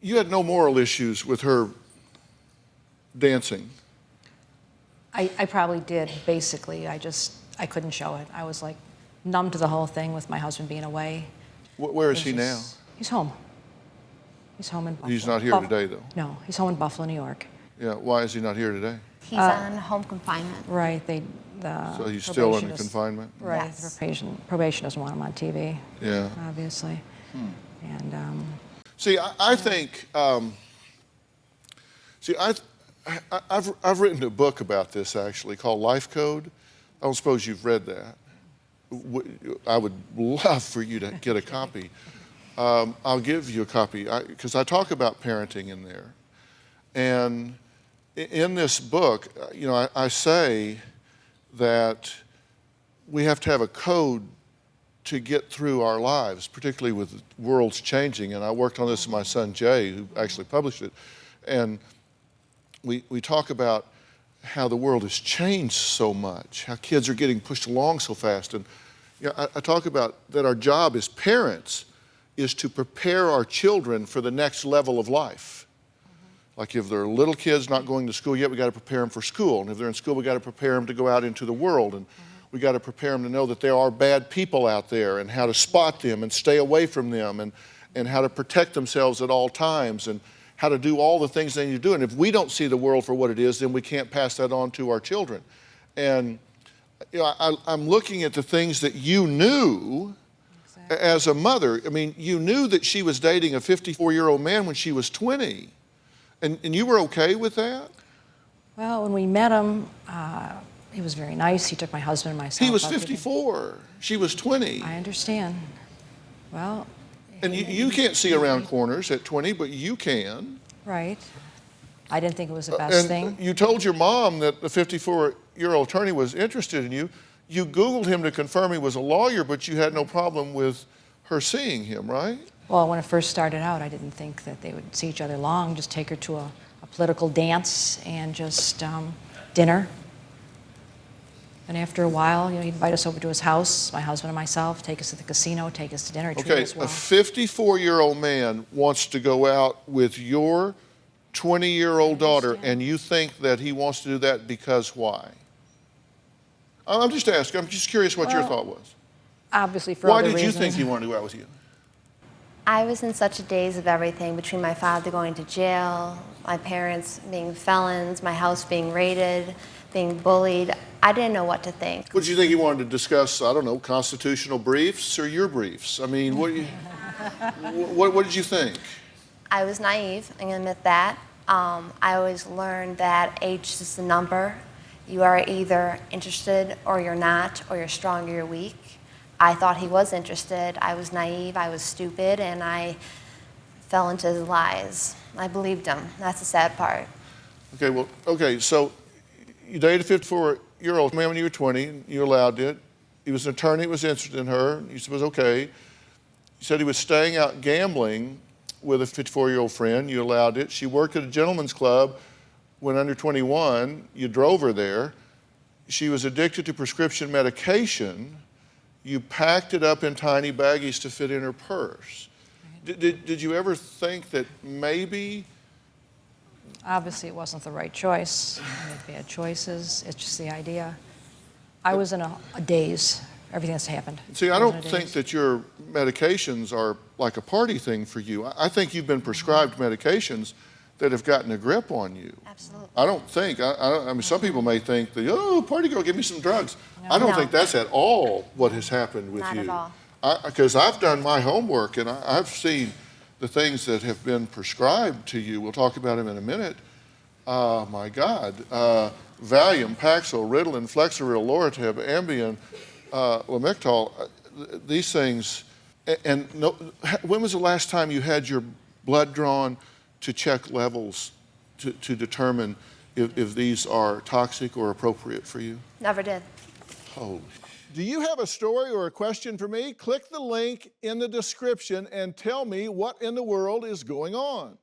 You had no moral issues with her dancing. I probably did, basically. I couldn't show it. I was like numb to the whole thing with my husband being away. Where is he now? He's home. He's home in Buffalo. He's not here today, though? No, he's home in Buffalo, New York. Yeah, why is he not here today? He's on home confinement. Right, so he's still in confinement? Right, Yes. probation doesn't want him on TV. Yeah. Obviously. And see, I think, I've written a book about this actually called Life Code. I don't suppose you've read that. I would love for you to get a copy. I'll give you a copy because I talk about parenting in there. And in this book, you know, I say that we have to have a code to get through our lives, particularly with the world's changing. And I worked on this with my son Jay, who actually published it. And we talk about how the world has changed so much, how kids are getting pushed along so fast. And you know, I talk about that our job as parents is to prepare our children for the next level of life. Like if they're little kids not going to school yet, we got to prepare them for school. And if they're in school, we got to prepare them to go out into the world. And we got to prepare them to know that there are bad people out there and how to spot them and stay away from them and how to protect themselves at all times and how to do all the things they need to do. And if we don't see the world for what it is, then we can't pass that on to our children. And you know, I'm looking at the things that you knew as a mother. I mean, you knew that she was dating a 54-year-old man when she was 20. And you were okay with that? well, when we met him, he was very nice. He took my husband and myself. He was 54. She was 20. I understand. Well. And you can't see around corners at 20, but you can. Right. I didn't think it was the best thing. You told your mom that the 54-year-old attorney was interested in you. You Googled him to confirm he was a lawyer, but you had no problem with her seeing him, right? Well, when it first started out, I didn't think that they would see each other long, just take her to a political dance and just dinner. And after a while, you know, he'd invite us over to his house, my husband and myself, take us to the casino, take us to dinner, treat Okay, us well. a 54-year-old man wants to go out with your 20-year-old daughter, and you think that he wants to do that because why? I'm just asking. I'm just curious what your thought was. Obviously, for Why other did you reasons. think he wanted to go out with you? I was in such a daze of everything, between my father going to jail, my parents being felons, my house being raided, being bullied. I didn't know what to think. What did you think he wanted to discuss? I don't know, constitutional briefs or your briefs? I mean, what did you think? I was naive, I'm gonna admit that. I always learned that age is a number. You are either interested or you're not, or you're strong or you're weak. I thought he was interested. I was naive, I was stupid, and I fell into his lies. I believed him. That's the sad part. Okay, so you dated a 54-year-old man when you were 20, and you allowed it. He was an attorney that was interested in her. You said it was okay. You said he was staying out gambling with a 54-year-old friend. You allowed it. She worked at a gentleman's club when under 21. You drove her there. She was addicted to prescription medication. You packed it up in tiny baggies to fit in her purse. Did you ever think that maybe? Obviously, it wasn't the right choice. I made bad choices. It's just the idea. I was in a daze. Everything that's happened. See, I don't think that your medications are like a party thing for you. I think you've been prescribed medications that have gotten a grip on you. Absolutely. I don't think, I mean, some people may think that, oh, party girl, give me some drugs. I don't think that's at all what has happened with you. Not at all. Because I've done my homework and I've seen the things that have been prescribed to you. We'll talk about them in a minute. My God. Valium, Paxil, Ritalin, Flexeril, Loratab, Ambien, Lamictal, these things. And when was the last time you had your blood drawn to check levels to determine if these are toxic or appropriate for you? Never did. Holy. Do you have a story or a question for me? Click the link in the description and tell me what in the world is going on.